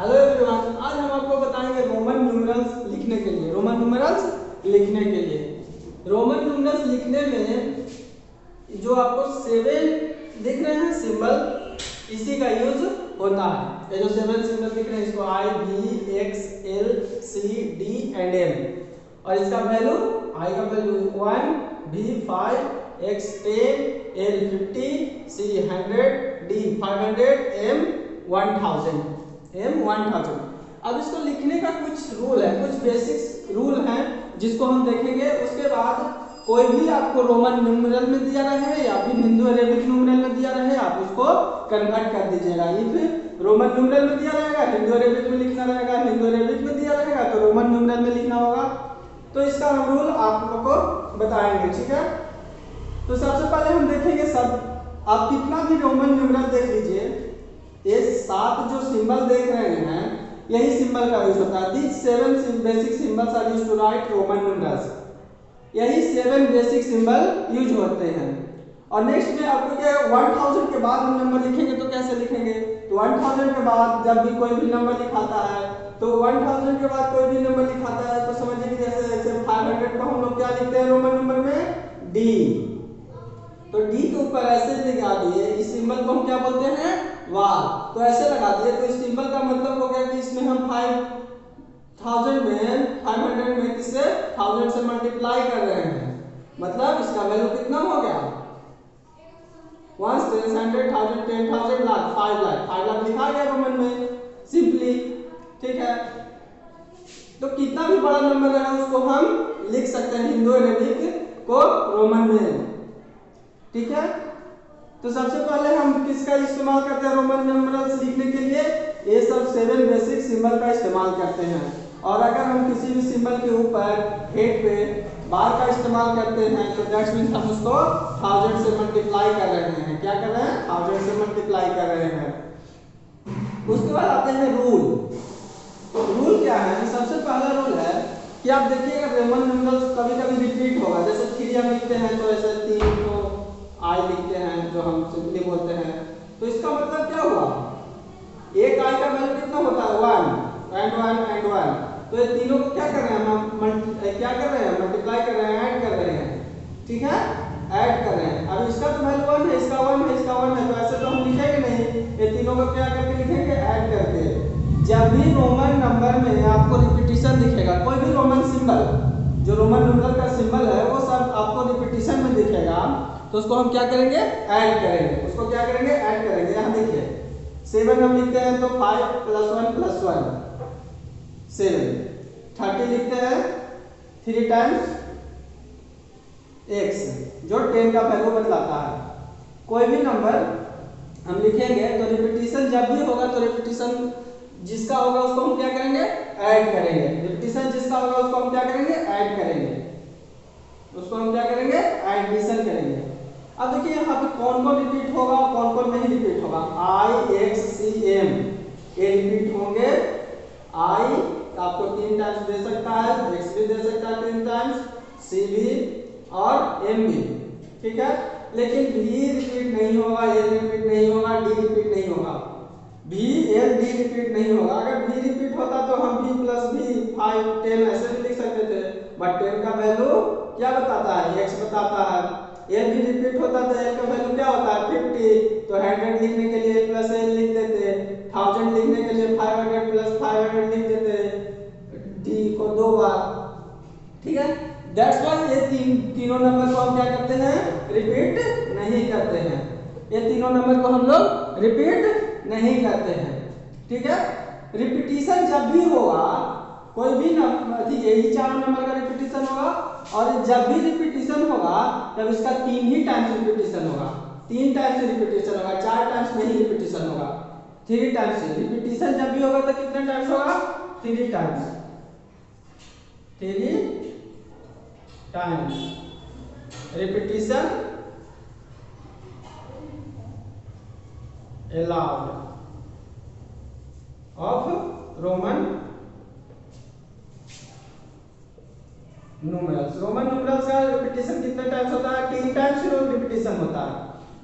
Hello everyone, आज हम आपको बताएंगे रोमन न्यूमरल्स लिखने के लिए। रोमन न्यूमरल्स लिखने में जो आपको 7 दिख रहे हैं सिंबल, इसी का यूज होता है। ये जो 7 सिंबल दिख रहे हैं इसको I, V, X, L, C, D and M, और इसका वैल्यू I का value 1, V 5, X 10, L 50, C 100, D 500, M 1000। अब इसको लिखने का कुछ रूल है, कुछ बेसिक्स रूल हैं जिसको हम देखेंगे। उसके बाद कोई भी आपको रोमन न्यूमरल में दिया रहे या फिर हिंदू अरेबिक न्यूमरल में दिया रहे, आप उसको कन्वर्ट कर दीजिएगा। ये फिर रोमन न्यूमरल में दिया रहेगा, हिंदू अरेबिक में लिखना रहेगा, हिंदू अरेबिक में दिया रहेगा तो रोमन न्यूमरल में लिखना होगा। तो इसका हम रूल आप लोग को बताएंगे, ठीक है। तो सबसे पहले हम देखेंगे, सब आप कितना भी रोमन न्यूमरल देख लीजिए, ये 7 जो सिंबल देख रहे हैं यही सिंबल का यूज होता है। These 7 basic symbols are used to write Roman numerals। यही 7 बेसिक सिंबल यूज होते हैं। और नेक्स्ट में आपको क्या 1000 के बाद हम नंबर लिखेंगे तो कैसे लिखेंगे? तो 1000 के बाद जब भी कोई भी नंबर लिखाता है, तो 1000 के बाद कोई भी नंबर लिखाता है तो समझिए कि जैसे 500 को हम लोग क्या लिखते हैं रोमन नंबर में? डी। तो डी के ऊपर ऐसे लगा दिए, इस सिंबल को हम क्या बोलते हैं? वार। तो ऐसे लगा दिए तो इस सिंबल का मतलब हो गया कि इसमें हम 500 में किससे 1000 से मल्टीप्लाई कर रहे हैं, मतलब इसका वैल्यू कितना हो गया? 1 10 100 1000 10,000 लाख 5 लाख 5 लाख लिखा गया रोमन में सिंपली, ठीक है। तो कितना भी बड़ा नंबर है उसको हम लिख सकते हैं हिंदू अरेबिक को रोमन में, ठीक है। तो सबसे पहले हम किसका इस्तेमाल करते हैं रोमन न्यूमरल्स लिखने के लिए? ये सब 7 बेसिक सिंबल का इस्तेमाल करते हैं। और अगर हम किसी भी सिंबल के ऊपर हेड पे बार का इस्तेमाल करते हैं तो दैट्स मींस हम उसको 1000 से मल्टीप्लाई कर रहे हैं। क्या कर रहे हैं? 1000 से मल्टीप्लाई कर रहे हैं। उसके बाद आते हैं रूल। तो रूल क्या है? सबसे पहला रूल है कि आप देखिएगा रोमन न्यूमरल्स कभी-कभी रिपीट होगा। जैसे 3 हम लिखते हैं तो ऐसे 3 को आई लिखते हैं जो हम सिंपली बोलते हैं। तो इसका मतलब क्या हुआ? एक आई का वैल्यू कितना होता है? 1 एंड 1 एंड 1। तो ये तीनों को क्या कर रहे हैं? हम क्या कर रहे हैं? मल्टीप्लाई कर रहे हैं, ऐड कर रहे हैं, ठीक है, ऐड कर रहे हैं। अब इसका तो वैल्यू 1 है, इसका 1 है, इसका 1 है, तो ऐसे तो हम लिखेंगे नहीं। ये तीनों को क्या करके लिखेंगे? ऐड करके। जब भी रोमन नंबर में आपको रिपीटिशन दिखेगा, कोई भी रोमन सिंबल जो रोमन नंबर का सिंबल है वो सब आपको रिपीटिशन में दिखेगा, तो उसको हम क्या करेंगे? ऐड करेंगे। उसको क्या करेंगे? ऐड करेंगे। यहाँ देखिए 7 हम लिखते हैं तो 5 + 1 + 1 7। 30 लिखते हैं 3 टाइम्स x जो 10 का वैल्यू बतलाता है। कोई भी नंबर हम लिखेंगे तो रिपीटिशन जब भी होगा तो रिपीटिशन जिसका होगा उसको हम क्या करेंगे? ऐड करेंगे। रिपीटिशन जिसका होगा उसको हम क्या करेंगे? ऐड करेंगे। उसको हम क्या करेंगे? एडिशन करेंगे। अब देखिए यहाँ पे कौन कौन रिपीट होगा, कौन कौन नहीं रिपीट होगा। I, X, C, M ये रिपीट होंगे। I आपको 3 टाइम्स दे सकता है, X भी दे सकता है 3 टाइम्स, C भी और M भी, ठीक है। लेकिन V रिपीट नहीं होगा, L रिपीट नहीं होगा, D रिपीट नहीं होगा। V, L, D रिपीट नहीं होगा। अगर V रिपीट होता तो हम V + V 5 10 ऐसे भी लिख सकते थे, बट 10 का वैल्यू क्या बताता है? X बताता है। L भी रिपीट होता तो L का वैल्यू क्या होता है? 50। तो 100 लिखने के लिए +L लिख देते, 1000 लिखने के लिए 500 + 500 लिख देते, D को 2 बार, ठीक है। दैट्स व्हाई ये तीनों नंबर को हम क्या करते हैं? रिपीट नहीं करते हैं। ये तीनों नंबर को हम लोग रिपीट नहीं करते हैं, ठीक है। रिपीटिशन जब भी होगा, कोई भी नंबर, यही 4 नंबर का रिपीटिशन होगा, और जब भी रिपीटिशन होगा तब इसका 3 ही टाइम्स रिपीटिशन होगा। 3 टाइम्स रिपीटिशन होगा, 4 टाइम्स नहीं रिपीटिशन होगा, 3 टाइम्स रिपीटिशन जब भी होगा तो कितने टाइम्स होगा? 3 times. 3 times repetition allowed of Roman numerals। Roman numerals का रिपीटिशन कितने टाइम्स होता है? 3 टाइम्स रिपीटिशन होता है।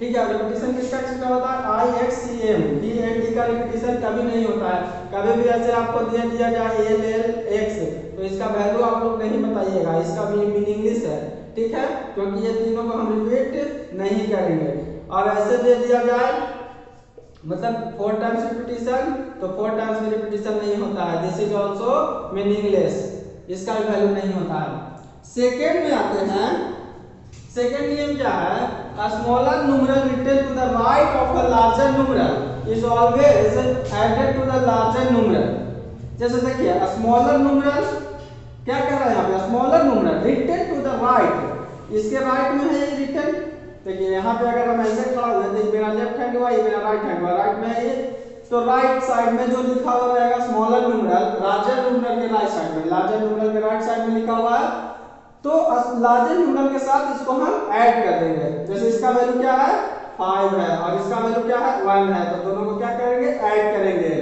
ठीक है, रिपीटिशन किसका किसका होता है, IXCM, DLD का रिपीटिशन कभी नहीं होता है। कभी भी ऐसे आपको दिया जाए LLX तो इसका वैल्यू आप लोग नहीं बताइएगा, इसका भी मीनिंगलेस है, ठीक है, क्योंकि ये तीनों को हम रिपीट नहीं करेंगे। और ऐसे दे दिया जाए मतलब 4 टाइम्स रिपीटिशन तो 4 टाइम्स में रिपीटिशन नहीं होता है, दिस इज आल्सो मीनिंगलेस, इसका भी वैल्यू नहीं होता है। सेकेंड में आते हैं, सेकेंड नियम क्या है, a smaller numeral written to the right of a larger numeral is always added to the larger numeral। जैसे देखिए a smaller numeral क्या कर रहा है यहाँ पे, smaller numeral written to the right, इसके राइट में है ये written। देखिए यहाँ पे अगर हम ऐसे खड़ा हो जाते हैं, मेरा लेफ्ट हैंड हुआ, ये मेरा राइट हैंड हुआ, राइट में है ये, तो राइट साइड में जो लिखा हुआ रहेगा स्मॉलर न्यूमरल, लार्जर न्यूमरल के राइट साइड में, लार्जर न्यूमरल के राइट साइड में लिखा हुआ है, तो लार्जर न्यूमरल के साथ इसको हम ऐड कर देंगे। जैसे इसका वैल्यू क्या है 5 है और इसका वैल्यू क्या है 1 है, तो दोनों को क्या करेंगे, ऐड करेंगे।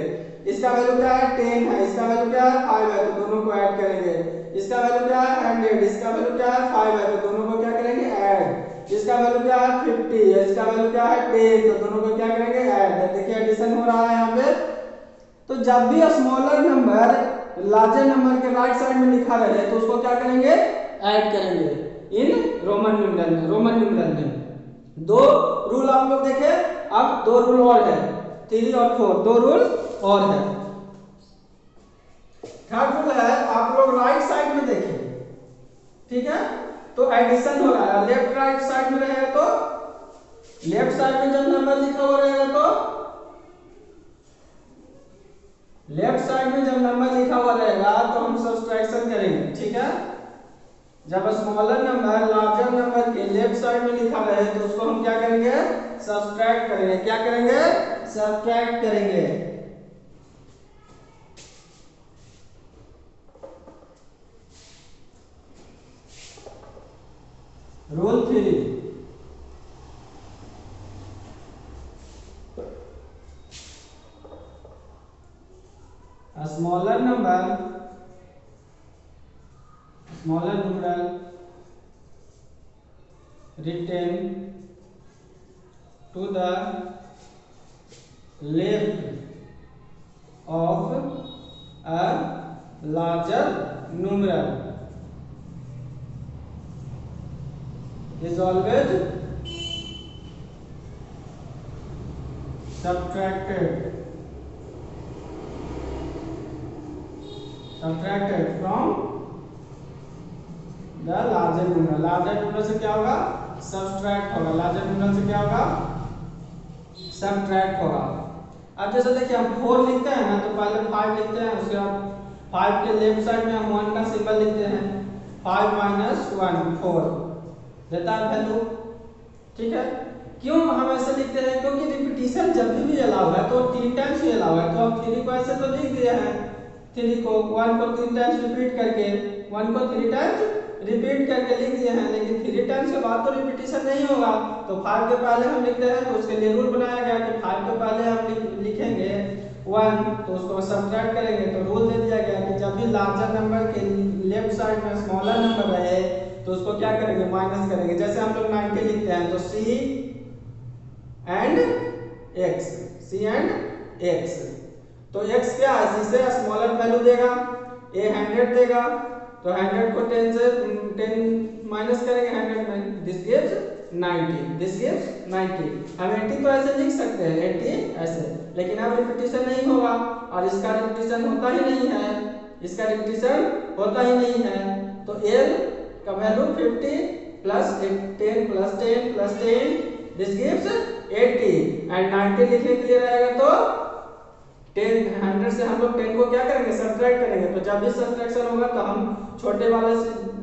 इसका वैल्यू क्या है 10 है, इसका वैल्यू क्या है 5 है, तो दोनों को ऐड करेंगे। इसका वैल्यू क्या है 100, इसका वैल्यू क्या है 5 है, तो दोनों को क्या करेंगे, ऐड। इसका वैल्यू क्या है 50, इसका वैल्यू क्या है 10, तो दोनों को क्या करेंगे, ऐड। देखिए एडिशन हो रहा है यहाँ पे। तो जब भी स्मॉलर नंबर लार्जर नंबर के राइट साइड में लिखा रहे तो उसको क्या करेंगे, ऐड करेंगे इन रोमन न्यूमरल में। रोमन न्यूमरल में 2 रूल आप लोग देखे, अब 2 रूल और है, 3 और 4, 2 रूल और है। थर्ड रूल है, आप लोग राइट साइड में देखें, ठीक है, तो एडिशन हो रहा है, लेफ्ट राइट साइड में रहेगा तो लेफ्ट साइड में जब नंबर लिखा हुआ रहेगा तो लेफ्ट साइड में जब नंबर लिखा हुआ रहेगा तो हम सब्ट्रैक्शन करेंगे, ठीक है। जब स्मॉलर नंबर लार्जर नंबर के लेफ्ट साइड में लिखा रहे तो उसको हम क्या करेंगे, सब्ट्रैक्ट करेंगे। क्या करेंगे, सब्ट्रैक्ट करेंगे। Rule 3, a smaller numeral written to the left of a larger numeral is always subtracted from the larger numeral। Larger numeral से क्या होगा, सब्ट्रैक्ट होगा। लार्जर न्यूमरल से क्या होगा, सब्ट्रैक्ट होगा। अब जैसे देखिए हम 4 लिखते हैं ना, तो पहले 5 लिखते हैं, उसके बाद 5 के लेफ्ट साइड में हम 1 का सिंबल लिखते हैं, 5 - 1 4 देता है वैल्यू, ठीक है। क्यों हम ऐसे लिखते हैं, क्योंकि रिपीटिशन जब भी अलाउ है तो 3 टाइम्स ही अलाउ है, तो हम 3 को ऐसे तो लिख दिए हैं, 3 को 1 को 3 टाइम्स रिपीट करके, 1 को 3 टाइम्स रिपीट करके लिख दिए हैं, लेकिन 3 टाइम्स के बाद तो रिपीटिशन नहीं होगा, तो 5 के पहले हम लिखते हैं, तो उसके लिए रूल बनाया गया कि 5 के पहले हम लिखेंगे 1, तो उसको सब्ट्रैक्ट करेंगे। तो रूल दे दिया गया कि जब भी लार्जर नंबर के लेफ्ट साइड में स्मॉलर नंबर रहे तो उसको क्या करेंगे, माइनस करेंगे। जैसे हम लोग 90 लिखते हैं तो C and X, तो x क्या है, C से स्मॉलर वैल्यू देगा, A 100 देगा, तो 100 को 10 से 10 माइनस करेंगे 100 में, दिस गिव्स 90। हम 80 तो ऐसे लिख सकते हैं, 80 ऐसे, लेकिन अब रिपीटिशन नहीं होगा और इसका रिपीटिशन होता ही नहीं है, तो L का वैल्यू 50 + 10 + 10 + 10 दिस गिव्स 80 एंड 90 लिखने के लिए रहेगा तो 100 से हम लोग 10 को क्या करेंगे, सब्ट्रैक्ट करेंगे। तो जब भी सब्ट्रैक्शन होगा तो हम छोटे वाले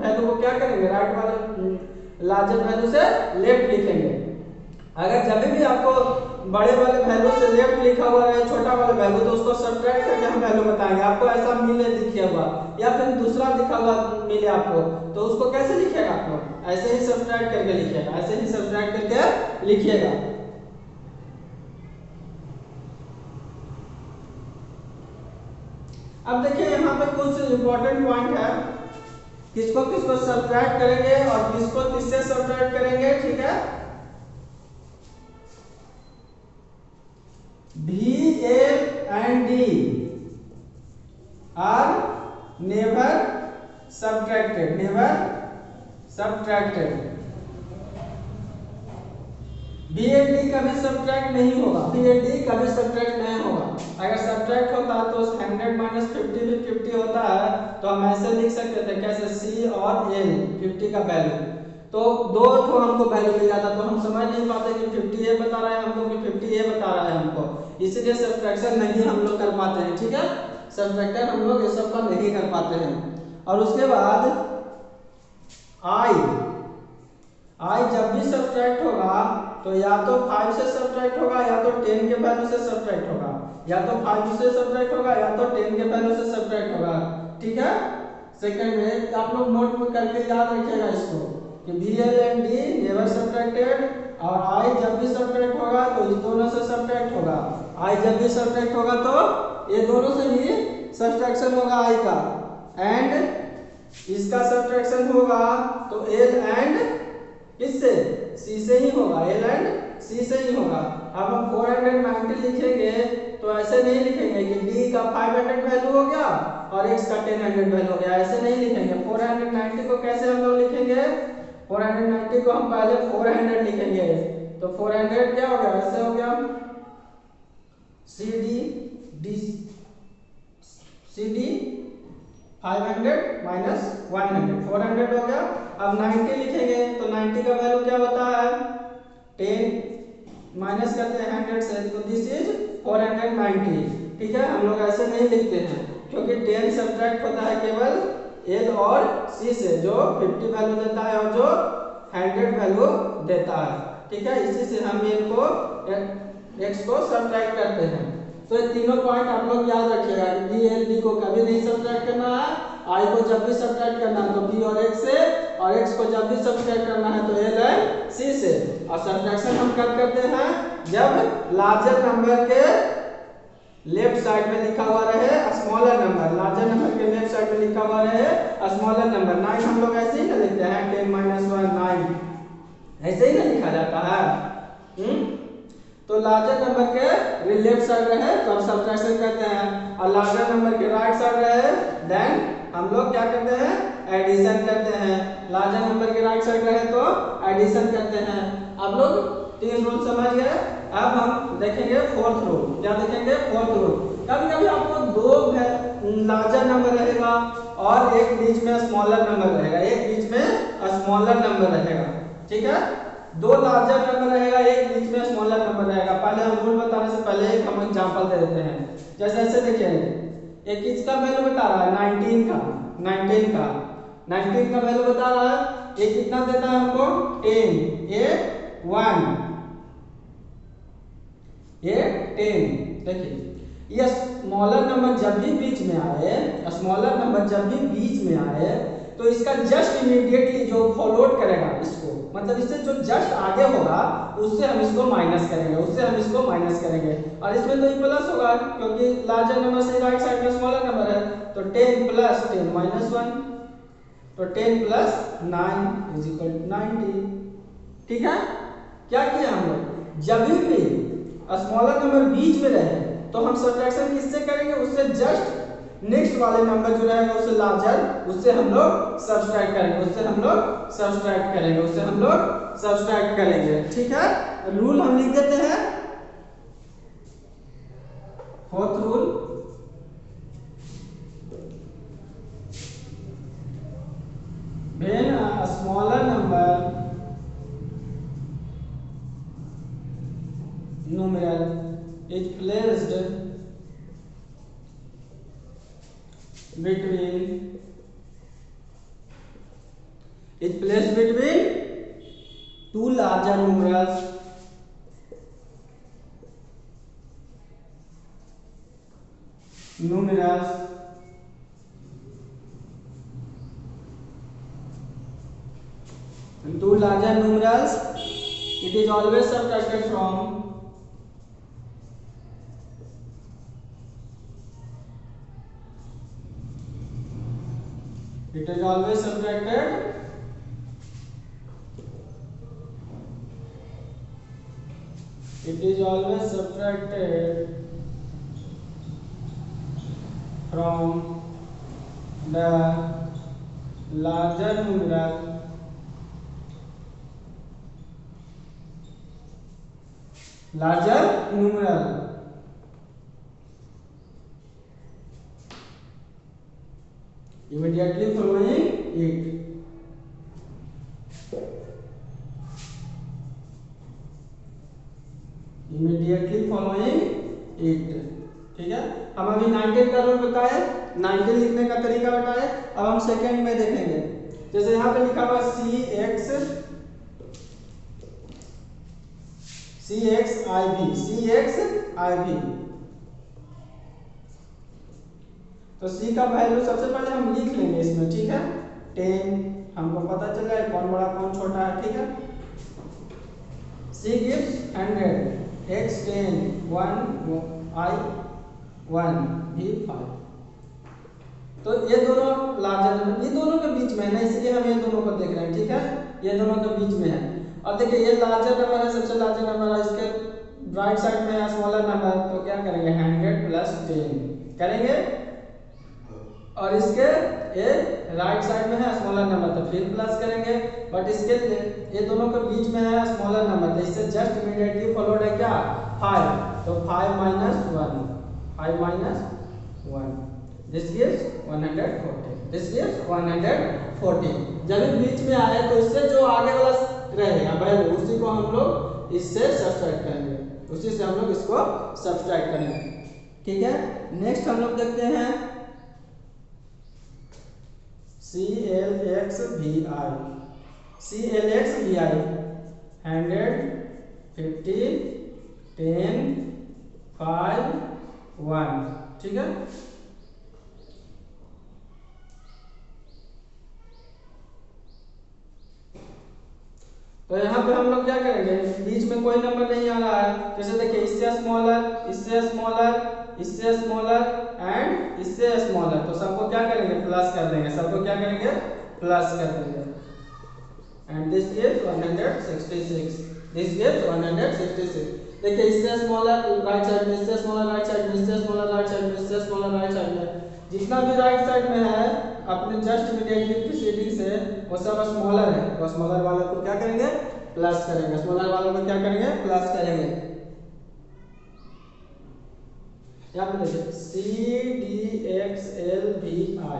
वैल्यू को क्या करेंगे, राइट वाले लार्जर वैल्यू से लेफ्ट लिखेंगे। अगर जब भी आपको बड़े वाले वैल्यू से लेफ्ट लिखा हुआ है छोटा वाला वैल्यू, तो उसको सब्ट्रैक्ट करके हम वैल्यू बताएंगे। आपको ऐसा मिले दिखा हुआ या फिर दूसरा दिखा हुआ मिले आपको, तो उसको कैसे लिखिएगा, आप लोग ऐसे ही सब्ट्रैक्ट करके लिखिएगा, ऐसे ही सब्ट्रैक्ट करके लिखिएगा। अब देखिए यहाँ पे कुछ इंपॉर्टेंट पॉइंट है, किसको किसको सब्ट्रैक्ट करेंगे और किसको किससे सब्ट्रैक्ट करेंगे, ठीक है। D are never subtracted, never subtracted। B and D कभी सब्ट्रैक्ट नहीं होगा, B and D कभी सब्ट्रैक्ट नहीं होगा। अगर सब्ट्रैक्ट होता तो 100 माइनस 50 भी 50 होता है, तो हम ऐसे लिख सकते थे कैसे C और L 50 का वैल्यू, तो दो तो हमको वैल्यू मिल जाता, तो हम समझ नहीं पाते कि 50 ये बता रहा है हमको कि 50 ये बता रहा है हमको, इसीलिए सब्ट्रैक्शन नहीं हम लोग कर पाते हैं। ठीक है, सब्ट्रैक्टर हम लोग ये सब का नहीं कर पाते हैं। और उसके बाद I जब भी सब्ट्रैक्ट होगा तो या तो 5 से सब्ट्रैक्ट होगा या तो 10 के वैल्यू से सब्ट्रैक्ट होगा, या तो 5 से सब्ट्रैक्ट होगा या तो 10 के वैल्यू से सब्ट्रैक्ट होगा। ठीक है, सेकंड में आप लोग नोट में करके याद रखिएगा इसको कि B L and D never subtracted, और I जब भी सब्ट्रैक्ट होगा तो इस दोनों से सब्ट्रैक्ट होगा, I जब भी सब्ट्रैक्ट होगा तो ये दोनों से ही सब्ट्रैक्शन होगा I का, एंड इसका सब्ट्रैक्शन होगा तो L एंड किससे C से ही होगा, L एंड C से ही होगा। अब हम 490 लिखेंगे तो ऐसे नहीं लिखेंगे कि D का 500 वैल्यू हो गया और X का 1000 वैल्यू हो गया, ऐसे नहीं लिखेंगे। 490 को कैसे हम लोग लिखेंगे, 490 को हम पहले 400 लिखेंगे, तो 400 क्या हो गया, ऐसे हो गया CD 500 माइनस 100 400 हो गया। अब 90 लिखेंगे तो 90 का वैल्यू क्या होता है, 10 माइनस करते हैं 100 से, तो दिस इज 490। ठीक है, हम लोग ऐसे नहीं लिखते हैं क्योंकि 10 सब्ट्रैक्ट होता है केवल L और C से, जो 50 वैल्यू देता है और जो 100 वैल्यू देता है। ठीक है, इसी से हम इनको X को सब्ट्रैक्ट करते हैं। तो ये तीनों पॉइंट आप लोग याद रखिएगा कि B L D को कभी नहीं सब्ट्रैक्ट करना है, I को जब भी सब्ट्रैक्ट करना है तो B और X से, और X को जब भी सब्ट्रैक्ट करना है तो L और C से। और सब्ट्रैक्शन हम कब करते हैं, जब लार्जर नंबर के लेफ्ट साइड में लिखा हुआ रहे स्मॉलर नंबर, लार्जर नंबर के लेफ्ट साइड में लिखा हुआ रहे स्मॉलर नंबर। 9 हम लोग ऐसे ही ना लिखते हैं, 10 माइनस 1 9, ऐसे ही ना लिखा जाता है। तो लार्जर नंबर के लेफ्ट साइड रहे तो हम सब्ट्रैक्शन करते हैं, और लार्जर नंबर के राइट साइड रहे देन हम लोग क्या करते हैं, एडिशन करते हैं। लार्जर नंबर के राइट साइड रहे तो एडिशन करते हैं। आप लोग 3 रूल समझ गए। अब हम देखेंगे फोर्थ रूल। क्या देखेंगे, फोर्थ रूल। कभी कभी आपको दो लार्जर नंबर रहेगा और एक बीच में स्मॉलर नंबर रहेगा, एक बीच में स्मॉलर नंबर रहेगा। ठीक है, दो लार्जर नंबर रहेगा, एक बीच में स्मॉलर नंबर रहेगा। पहले हम रूल बताने से पहले एक हम एग्जांपल दे देते हैं। जैसे ऐसे देखिए, एक इसका वैल्यू बता रहा है 19 का वैल्यू बता रहा है, ये कितना देता है हमको 10, ये 1, ये 10। देखिए ये स्मॉलर नंबर जब भी बीच में आए, स्मॉलर नंबर जब भी बीच में आए तो इसका जस्ट इमीडिएटली जो फॉलोड करेगा इसको, मतलब इससे जो जस्ट आगे होगा उससे हम इसको माइनस करेंगे, उससे हम इसको माइनस करेंगे। और इसमें तो प्लस होगा क्योंकि लार्जर नंबर से राइट साइड में स्मॉलर नंबर है, तो 10 प्लस 10 माइनस 1, तो 10 प्लस 9 इज इक्वल टू 90। ठीक है, क्या किया हम लोग, जब भी स्मॉलर नंबर बीच में रहे तो हम सब्ट्रैक्शन किससे करेंगे, उससे जस्ट नेक्स्ट वाले नंबर जो रहेगा उससे लार्जर, उससे हम लोग सब्ट्रैक्ट करेंगे, उससे हम लोग सब्ट्रैक्ट करेंगे, उससे हम लोग सब्ट्रैक्ट करेंगे। ठीक है, रूल हम लिख देते हैं। Fourth rule, when a smaller number numeral is placed between two larger numerals, and two larger numerals, it is always subtracted from it is always subtracted from the larger numeral immediately following it. ठीक है, हम अभी 19 का rule बताए, 19 लिखने का तरीका बताए। अब हम सेकंड में देखेंगे। जैसे यहाँ पे लिखा हुआ CXIV, तो C का वैल्यू सबसे पहले हम लिख लेंगे इसमें, ठीक है। 10 हमको पता चल जाए कौन बड़ा कौन छोटा है, ठीक है। C gives 100, X 10, 1 I 1 V 5। तो ये दोनों लार्जर नंबर, ये दोनों के बीच में है ना, इसलिए हम ये दोनों को देख रहे हैं, ठीक है। ये दोनों के बीच में है। और देखिए ये लार्जर नंबर है, सबसे लार्जर नंबर है, इसके राइट साइड में है स्मॉलर नंबर, तो क्या करेंगे 100 प्लस 10 करेंगे। और इसके ये राइट साइड में है स्मॉलर नंबर, तो फिर प्लस करेंगे। बट इसके ये दोनों के बीच में है स्मॉलर नंबर, तो इससे जस्ट इमीडिएटली फॉलोड है क्या 5, तो 5 minus 1, this gives 140, this gives 140। जब बीच में आए तो इससे जो आगे वाला रहेगा वैल्यू उसी को हम लोग इससे सब्ट्रैक्ट करेंगे, उसी से हम लोग इसको सब्ट्रैक्ट करेंगे, ठीक है। नेक्स्ट हम लोग देखते हैं CLXVI 100, 50, 10, 5, 1, ठीक है। तो यहाँ पे हम लोग क्या करेंगे, बीच में कोई नंबर नहीं आ रहा है। जैसे देखिए इससे स्मॉलर, इससे स्मॉलर, इससे स्मॉलर एंड इससे स्मॉलर, तो सबको क्या करेंगे प्लस कर देंगे, सबको क्या करेंगे प्लस कर देंगे। And this gives 166, this gives 166। देखिए इससे स्मॉलर राइट साइड में, इससे स्मॉलर राइट साइड में, इससे स्मॉलर राइट साइड में, इससे स्मॉलर राइट साइड में, जितना भी राइट साइड में है अपने जस्ट इमीडिएटली प्रीसीडिंग से वो सब स्मॉलर है, तो स्मॉलर वाले को क्या करेंगे प्लस करेंगे, स्मॉलर वालों को क्या करेंगे प्लस करेंगे। यहाँ पे देखिए CDXLVI,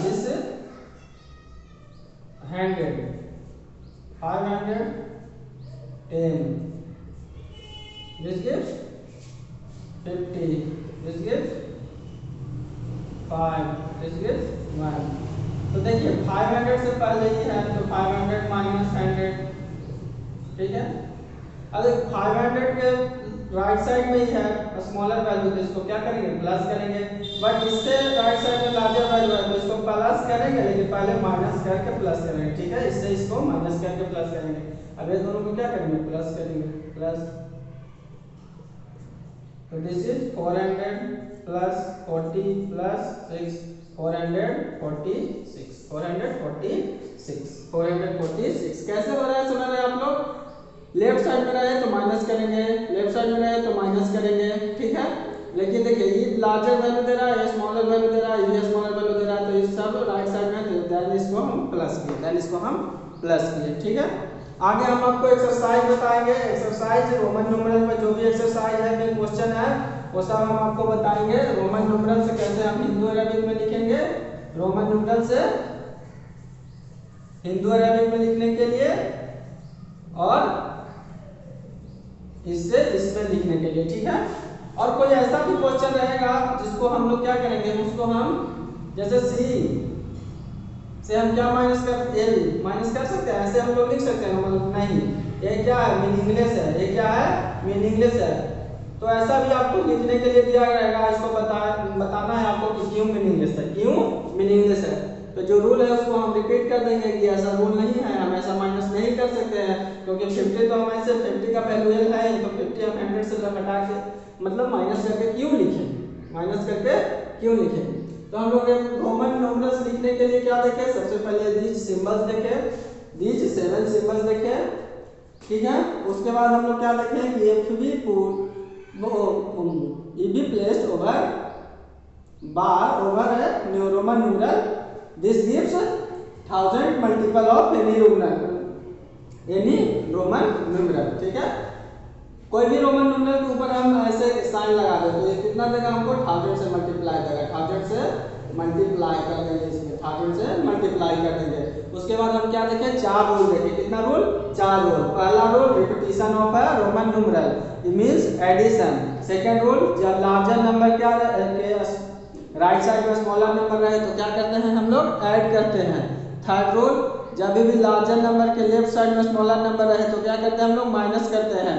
this 100, 500, 10, this gives 50, this gives 5, this gives 1। तो देखिए 500 से पहले ही है तो 500 माइनस 100, ठीक है। अगर 500 के राइट साइड में ही है स्मॉलर वैल्यू, तो इसको क्या करेंगे प्लस करेंगे। बट इससे राइट साइड में लार्जर वैल्यू है तो इसको प्लस करेंगे, लेकिन पहले माइनस करके प्लस करेंगे, ठीक है। इससे इसको माइनस करके प्लस करेंगे। अब ये दोनों को क्या करेंगे प्लस करेंगे, प्लस, तो दिस इज 400 प्लस 40 प्लस 6, 446, 446 कैसे हो रहा है सुना रहे आप लोग। लेफ्ट साइड में रहे तो माइनस करेंगे, लेफ्ट साइड में रहे तो माइनस करेंगे, ठीक है। लेकिन देखिए ये लार्जर वैल्यू दे रहा है, ये स्मॉलर वैल्यू दे रहा है, ये स्मॉलर वैल्यू दे रहा है, तो ये सब राइट साइड में, तो देन इसको हम प्लस किए, देन इसको हम प्लस किए, ठीक है। आगे हम आपको एक्सरसाइज बताएंगे, एक्सरसाइज रोमन न्यूमेरल में जो भी एक्सरसाइज है में क्वेश्चन है वो सब हम आपको बताएंगे। रोमन न्यूमेरल से कैसे हम हिंदू अरेबिक में लिखेंगे, रोमन न्यूमेरल से हिंदू अरेबिक में लिखने के लिए और इससे इसमें लिखने के लिए, ठीक है। और कोई ऐसा भी क्वेश्चन रहेगा जिसको हम लोग क्या करेंगे, उसको हम जैसे सी से हम क्या माइनस कर सकते हैं, ऐसे हम लोग लिख सकते हैं, मतलब नहीं ये क्या है मीनिंगलेस है, ये क्या है मीनिंगलेस है। तो ऐसा भी आपको लिखने के लिए दिया रहेगा, इसको बताना है आपको कि क्यों मीनिंगलेस है, क्यों मीनिंगलेस है। तो जो रूल है उसको हम रिपीट कर देंगे कि ऐसा रूल नहीं है, हम ऐसा माइनस नहीं कर सकते हैं, क्योंकि 50 तो हमारे से 50 का वैल्यू एल है, तो 50 हम 100 से घटा के मतलब माइनस करके क्यों लिखें, माइनस करके क्यों लिखें। तो हम लोग रोमन न्यूमेरल्स लिखने के लिए क्या देखें, सबसे पहले दीज सिंबल्स देखें, दीज 7 सिंबल्स देखे, ठीक है। उसके बाद हम लोग क्या देखें कि if be placed over bar over Roman numeral this gives 1000 multiple of any Roman numeral, ठीक है। कोई भी रोमन न्यूमरल के ऊपर हम ऐसे साइन लगा दे तो ये कितना देगा हमको 1000 से मल्टीप्लाई देगा, 1000 से मल्टीप्लाई कर देंगे, इसमें 1000 से मल्टीप्लाई कर देंगे। उसके बाद हम क्या देखें, 4 रूल देखें। कितना रूल, 4 रूल। पहला रूल रिपीटिशन ऑफ है Roman numeral, it means addition. Second rule, जब लार्जर नंबर क्या राइट साइड में स्मॉलर नंबर रहे तो क्या करते हैं हम लोग, ऐड करते हैं। थर्ड रूल, जब भी लार्जर नंबर के लेफ्ट साइड में स्मॉलर नंबर रहे तो क्या करते हैं हम लोग, माइनस करते हैं।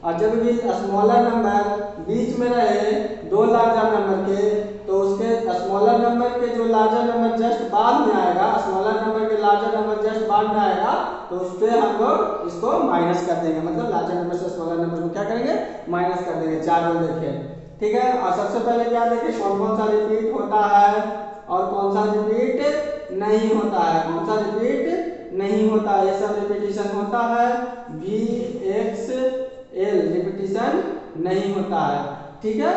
और जब भी स्मॉलर नंबर बीच में रहे दो लार्जर नंबर के तो उसके स्मॉलर नंबर के जो लार्जर नंबर जस्ट बाद में आएगा, स्मॉलर नंबर के लार्जर नंबर जस्ट बाद में आएगा तो उस पर हम लोग इसको माइनस कर देंगे, मतलब लार्जर नंबर से स्मॉलर नंबर को क्या करेंगे, माइनस कर देंगे। 4 रूल देखें, ठीक है। और सबसे पहले क्या देखें, कौन कौन सा रिपीट होता है और कौन सा रिपीट नहीं होता है, कौन सा रिपीट नहीं होता है। ये सब रिपीटिशन होता है, VXL रिपीटिशन नहीं होता है, ठीक है।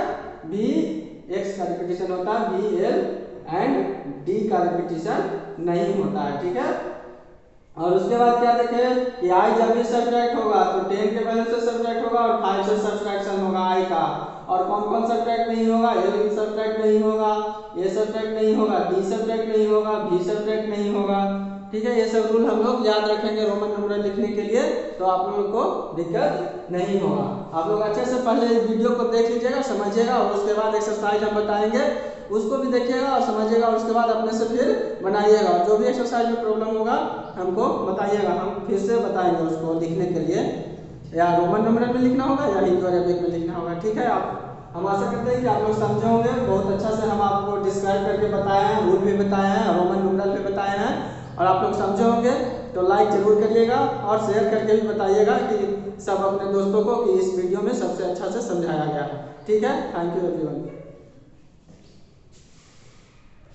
VX का रिपीटिशन होता है, VL एंड D का रिपीटिशन नहीं होता है, ठीक है। और उसके बाद क्या देखें कि I जब भी सब्ट्रैक्ट होगा तो 10 के वैल्यू से सब्ट्रैक्ट होगा और 5 से सब्ट्रैक्शन होगा I का। और कौन कौन सब्ट्रैक्ट नहीं होगा, L सब्ट्रैक्ट नहीं होगा, A सब्ट्रैक्ट नहीं होगा, D सब्ट्रैक्ट नहीं होगा, V सब्ट्रैक्ट नहीं होगा, ठीक है। ये सब रूल हम लोग याद रखेंगे रोमन न्यूमरल लिखने के लिए, तो आप लोगों को दिक्कत नहीं होगा। आप लोग अच्छे से पहले वीडियो को देख लीजिएगा, समझिएगा, और उसके बाद एक्सरसाइज हम बताएंगे उसको भी देखिएगा और समझिएगा, और उसके बाद अपने से फिर बनाइएगा। और जो भी एक्सरसाइज में प्रॉब्लम होगा हमको बताइएगा, हम फिर से बताएंगे उसको लिखने के लिए, या रोमन न्यूमरल में लिखना होगा या हिंदू अरेबिक में लिखना होगा, ठीक है। हम आशा करते हैं कि आप लोग समझे होंगे। बहुत अच्छा से हम आपको डिस्क्राइब करके बताए हैं, रूल भी बताए हैं, रोमन न्यूमरल भी बताए हैं, और आप लोग समझे होंगे। तो लाइक जरूर करिएगा और शेयर करके भी बताइएगा कि सब अपने दोस्तों को कि इस वीडियो में सबसे अच्छा से समझाया गया है, ठीक है। Thank you everyone.